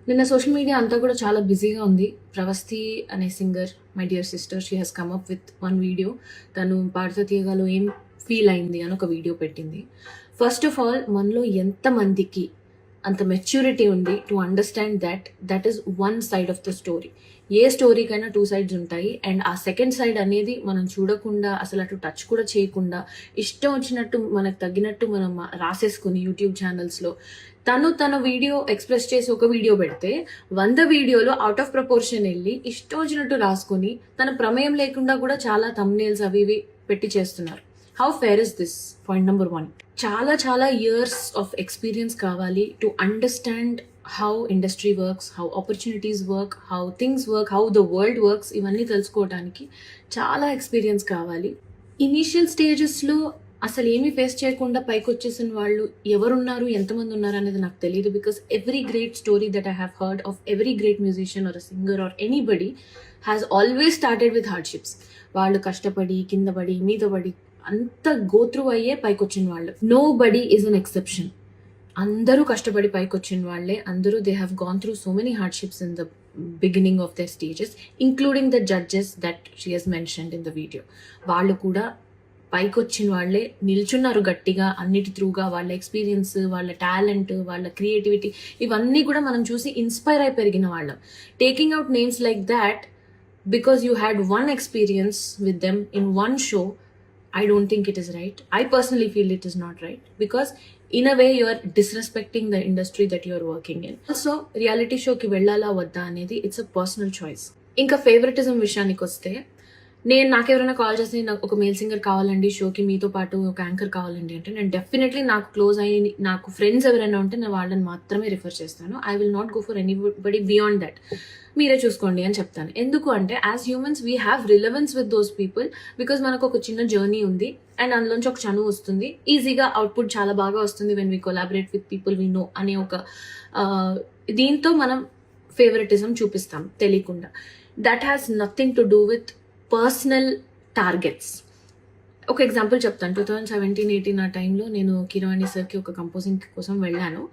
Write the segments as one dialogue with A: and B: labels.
A: నిన్న social media అంతా కూడా చాలా బిజీగా ఉంది. ప్రవస్థి అనే singer, my dear sister, she has come up with one video. తను పాడుతా తీయగాలో ఏం ఫీల్ అయింది అని ఒక వీడియో పెట్టింది. ఫస్ట్ ఆఫ్ ఆల్, మనలో ఎంతమందికి అంత మెచ్యూరిటీ ఉంది to understand that is one side of the story. ఏ స్టోరీకైనా టూ సైడ్స్ ఉంటాయి. అండ్ ఆ సెకండ్ సైడ్ అనేది మనం చూడకుండా, అసలు అటు టచ్ కూడా చేయకుండా, ఇష్టం వచ్చినట్టు మనకు తగ్గినట్టు మనం రాసేసుకుని యూట్యూబ్ ఛానల్స్లో తన వీడియో ఎక్స్ప్రెస్ చేసి ఒక వీడియో పెడితే 100 వీడియోలో అవుట్ ఆఫ్ ప్రపోర్షన్ వెళ్ళి ఇష్టం వచ్చినట్టు రాసుకొని తన ప్రమేయం లేకుండా కూడా చాలా థంబ్నెయిల్స్ అవి ఇవి పెట్టి చేస్తున్నారు. How fair is this? Point number 1. చాలా ఇయర్స్ ఆఫ్ ఎక్స్పీరియన్స్ కావాలి to understand how industry works, how opportunities work, how things work, how the world works. ఇవన్నీ తెలుసుకోవడానికి చాలా ఎక్స్పీరియన్స్ కావాలి. ఇనీషియల్ స్టేజెస్లో అసలు ఏమీ ఫేస్ చేయకుండా పైకి వచ్చేసిన వాళ్ళు ఎవరున్నారు, ఎంతమంది ఉన్నారు అనేది నాకు తెలియదు. Because every great story that I have heard of every great musician or a singer or anybody has always started with hardships. వాళ్ళు కష్టపడి, కింద పడి, మీద పడి, అంత గోత్రు అయ్యే పైకి వచ్చిన వాళ్ళు. Nobody is an exception. అందరూ కష్టపడి పైకి వచ్చిన వాళ్ళే. అందరూ they have gone through so many hardships in the beginning of their stages, including the judges that she has mentioned in the video. వాళ్ళు కూడా పైకి వచ్చిన వాళ్ళే, నిల్చున్నారు గట్టిగా అన్నిటి త్రూగా. వాళ్ళ ఎక్స్పీరియన్స్, వాళ్ళ టాలెంట్, వాళ్ళ క్రియేటివిటీ, ఇవన్నీ కూడా మనం చూసి ఇన్స్పైర్ అయి పెరిగిన వాళ్ళం. Taking out names like that because you had one experience with them in one show, I don't think it is right. I personally feel it is not right because in a way you are disrespecting the industry that you are working in. Also, reality show ki vellala vadda anedi it's a personal choice. Inka favoritism విషయానికి వస్తే, నాకు ఎవరైనా call చేసి నాకు ఒక male singer కావాలండి షోకి, మీతో పాటు ఒక యాంకర్ కావాలండి అంటే, నేను డెఫినెట్లీ నాకు క్లోజ్ అయ్యి నాకు ఫ్రెండ్స్ ఎవరైనా ఉంటే నేను వాళ్ళని మాత్రమే రిఫర్ చేస్తాను. I will not go for anybody beyond that. మీరే చూసుకోండి అని చెప్తాను. ఎందుకు అంటే, as humans we have relevance with those people because మనకు ఒక చిన్న జర్నీ ఉంది అండ్ అందులోంచి ఒక చనువు వస్తుంది. ఈజీగా అవుట్పుట్ చాలా బాగా వస్తుంది when we collaborate with people we know అనే ఒక దీంతో మనం ఫేవరెటిజం చూపిస్తాం తెలియకుండా. That has nothing to do with personal targets. ఒక ఎగ్జాంపుల్ చెప్తాను. 2017-18 ఆ టైంలో నేను కీరవాణి సార్కి ఒక కంపోజింగ్ కోసం వెళ్ళాను.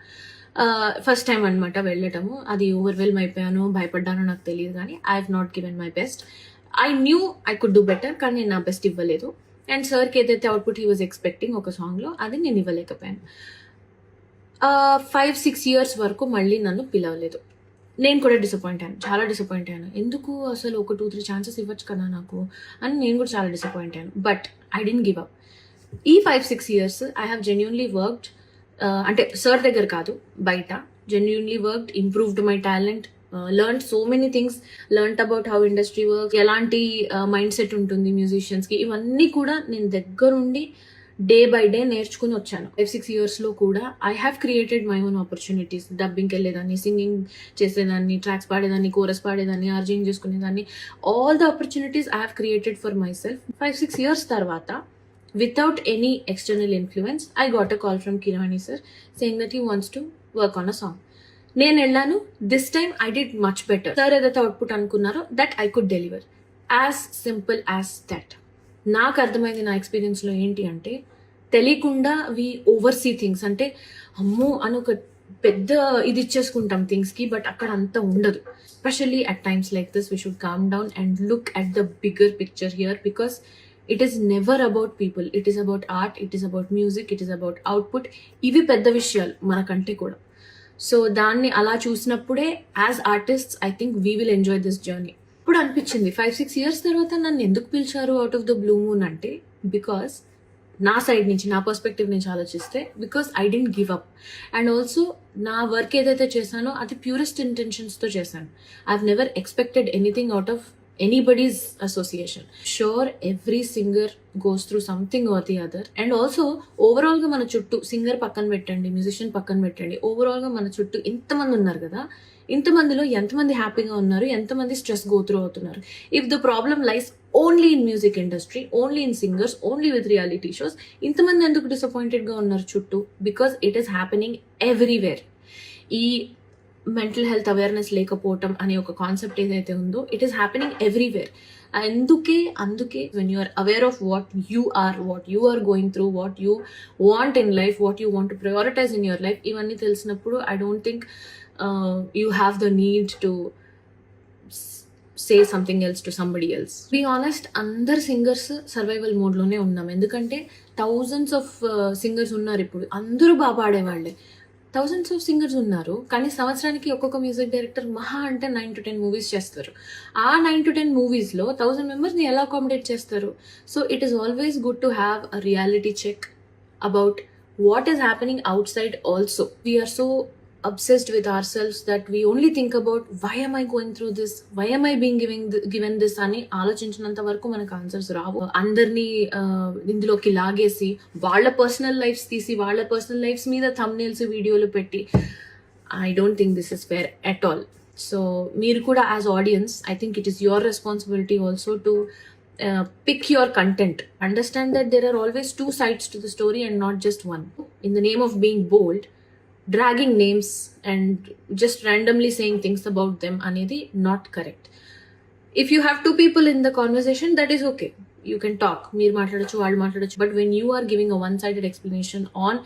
A: ఫస్ట్ టైం అనమాట వెళ్ళటము. అది ఓవర్వెల్మ్ అయిపోయాను, భయపడ్డానో నాకు తెలియదు, కానీ I have not given my best. I knew I could do better, కానీ నేను నా బెస్ట్ ఇవ్వలేదు. అండ్ సార్కి ఏదైతే అవుట్పుట్ హీ వాజ్ ఎక్స్పెక్టింగ్ ఒక సాంగ్లో, అది నేను ఇవ్వలేకపోయాను. 5-6 ఇయర్స్ వరకు మళ్ళీ నన్ను పిలవలేదు. నేను కూడా డిసప్పాయింట్ అయ్యాను, చాలా డిసప్పాయింట్ అయ్యాను. ఎందుకు అసలు ఒక 2-3 ఛాన్సెస్ ఇవ్వచ్చు కదా నాకు అని నేను కూడా చాలా డిసప్పాయింట్ అయ్యాను. But I didn't give up. ఈ 5-6 years I have genuinely worked, అంటే సార్ దగ్గర కాదు, బయట genuinely worked, improved my talent, learned so many things, learned about how industry work, ఎలాంటి మైండ్ సెట్ ఉంటుంది మ్యూజిషియన్స్కి, ఇవన్నీ కూడా నేను దగ్గరుండి డే బై డే నేర్చుకుని వచ్చాను. 5-6 ఇయర్స్లో కూడా I have created my own opportunities. డబ్బింగ్కి వెళ్ళేదాన్ని, సింగింగ్ చేసేదాన్ని, ట్రాక్స్ పాడేదాన్ని, కోరస్ పాడేదాన్ని, ఆర్జింగ్ చేసుకునేదాన్ని. All the opportunities I have created for myself. 5-6 years తర్వాత, without any external influence, I got a call from Kirani sir saying that he wants to work on a song. నేను వెళ్ళాను. This time I did much better. Sir ఏదైతే output అనుకున్నారో that I could deliver. As simple as that. నాకు అర్థమైంది నా ఎక్స్పీరియన్స్లో ఏంటి అంటే, తెలియకుండా వీ ఓవర్సీ థింగ్స్. అంటే అమ్మో అని ఒక పెద్ద ఇది ఇచ్చేసుకుంటాం థింగ్స్కి, బట్ అక్కడ అంత ఉండదు. Especially at times like this we should calm down and look at the bigger picture here, because it is never about people. It is about art, it is about music, it is about output. ఇవి పెద్ద విషయాలు మనకంటే కూడా. So దాన్ని అలా చూసినప్పుడే as artists I think we will enjoy this journey. ఇప్పుడు అనిపించింది 5-6 ఇయర్స్ తర్వాత నన్ను ఎందుకు పిలిచారు out of the blue moon అంటే, బికాస్ నా సైడ్ నుంచి, నా పర్స్పెక్టివ్ నుంచి ఆలోచిస్తే, because I didn't give up. And also నా వర్క్ ఏదైతే చేశానో అది ప్యూరెస్ట్ ఇంటెన్షన్స్తో చేశాను. I have never expected anything out of anybody's association. Sure, every singer goes through something or the other. And also overall గా మన చుట్టూ, సింగర్ పక్కన పెట్టండి, మ్యూజిషియన్ పక్కన పెట్టండి, ఓవరాల్ గా మన చుట్టూ ఇంతమంది ఉన్నారు కదా, ఇంతమందిలో ఎంతమంది హ్యాపీగా ఉన్నారు, ఎంతమంది స్ట్రెస్ గో త్రూ అవుతున్నారు. If the problem lies only in music industry, only in singers, only with reality shows, ఇంతమంది ఎందుకు డిసప్పాయింటెడ్ గా ఉన్నారు చుట్టూ? Because it is happening everywhere. ఈ మెంటల్ హెల్త్ అవేర్నెస్ లేకపోవటం అనే ఒక కాన్సెప్ట్ ఏదైతే ఉందో, ఇట్ ఈస్ హ్యాపెనింగ్ ఎవ్రీవేర్. అందుకే when you are aware of what you are going through, what you want in life, what you want to prioritize in your life, ఇవన్నీ తెలిసినప్పుడు I don't think you have the need to say something else to somebody else. Be honest, అందరు singers survival మోడ్లోనే ఉన్నాం. ఎందుకంటే thousands of singers ఉన్నారు ఇప్పుడు, అందరూ బాగా పాడేవాళ్ళే. థౌజండ్స్ ఆఫ్ సింగర్స్ ఉన్నారు, కానీ సంవత్సరానికి ఒక్కొక్క మ్యూజిక్ డైరెక్టర్ మహా అంటే 9 to 10 మూవీస్ చేస్తారు. ఆ 9 to 10 మూవీస్లో 1000 మెంబర్స్ని ఎలా అకామిడేట్ చేస్తారు? So it is always good to have a reality check about what is happening outside also. We are so obsessed with ourselves that we only think about why am I going through this, why am I being given this అని ఆలోచించినంత వరకు మనకు answers రావు. అందరినీ ఇందులోకి లాగేసి వాళ్ళ personal lifes తీసి వాళ్ళ personal lifes మీద థంబ్నెయిల్స్ వీడియోలు పెట్టి, I don't think this is fair at all. So మీరు కూడా as audience, I think it is your responsibility also to pick your content. Understand that there are always two sides to the story and not just one. In the name of being bold, dragging names and just randomly saying things about them anedi not correct. If you have two people in the conversation, that is okay. You can talk. Meer maatladochu, vaadu maatladochu. But when you are giving a one-sided explanation on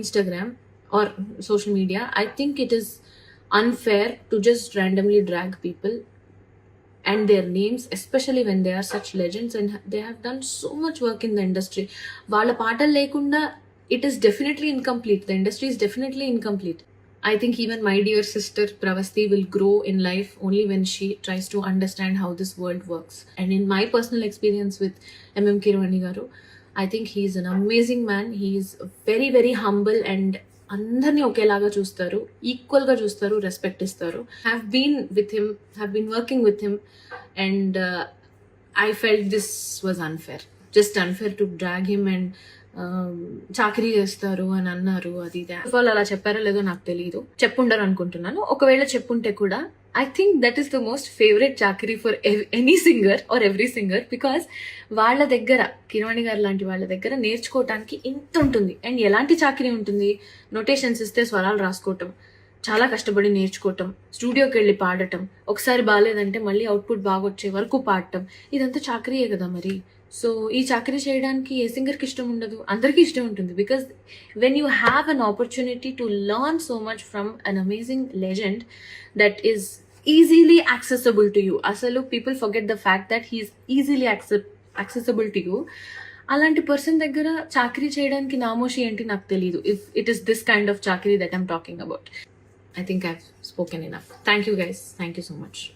A: Instagram or social media, I think it is unfair to just randomly drag people and their names, especially when they are such legends and they have done so much work in the industry. Vaalla paatal lekunda it is definitely incomplete. The industry is definitely incomplete. I think even my dear sister Pravasti will grow in life only when she tries to understand how this world works. And in my personal experience with MM Keeravani garu, I think he is an amazing man. He is very very humble and అందరినీ ఒకేలాగా చూస్తారు, ఈక్వల్గా చూస్తారు, respect ఇస్తారు. Have been working with him and I felt this was unfair, just unfair to drag him and చాకరీ చేస్తారు అని అన్నారు. అది వాళ్ళు అలా చెప్పారో లేదో నాకు తెలియదు, చెప్పుండరు అనుకుంటున్నాను. ఒకవేళ చెప్పుంటే కూడా I think that is the most favorite చాకరీ for any singer or every singer, because వాళ్ళ దగ్గర, కిరవాణి గారు లాంటి వాళ్ళ దగ్గర నేర్చుకోవటానికి ఇంత ఉంటుంది. అండ్ ఎలాంటి చాకరీ ఉంటుంది? నోటేషన్స్ ఇస్తే స్వరాలు రాసుకోవటం, చాలా కష్టపడి నేర్చుకోవటం, స్టూడియోకి వెళ్ళి పాడటం, ఒకసారి బాగాలేదంటే మళ్ళీ అవుట్పుట్ బాగా వచ్చే వరకు పాడటం, ఇదంతా చాకరీయే కదా మరి. సో ఈ చాకరీ చేయడానికి ఏ సింగర్కి ఇష్టం ఉండదు? అందరికీ ఇష్టం ఉంటుంది. Because when you have an opportunity to learn so much from an amazing legend that is easily accessible to you. అసలు people forget the fact that he is easily accessible to you. అలాంటి పర్సన్ దగ్గర చాకరీ చేయడానికి నామోషి ఏంటి నాకు తెలియదు. If it is this kind of చాకరీ that I'm talking about. I think I've spoken enough. Thank you guys. Thank you so much.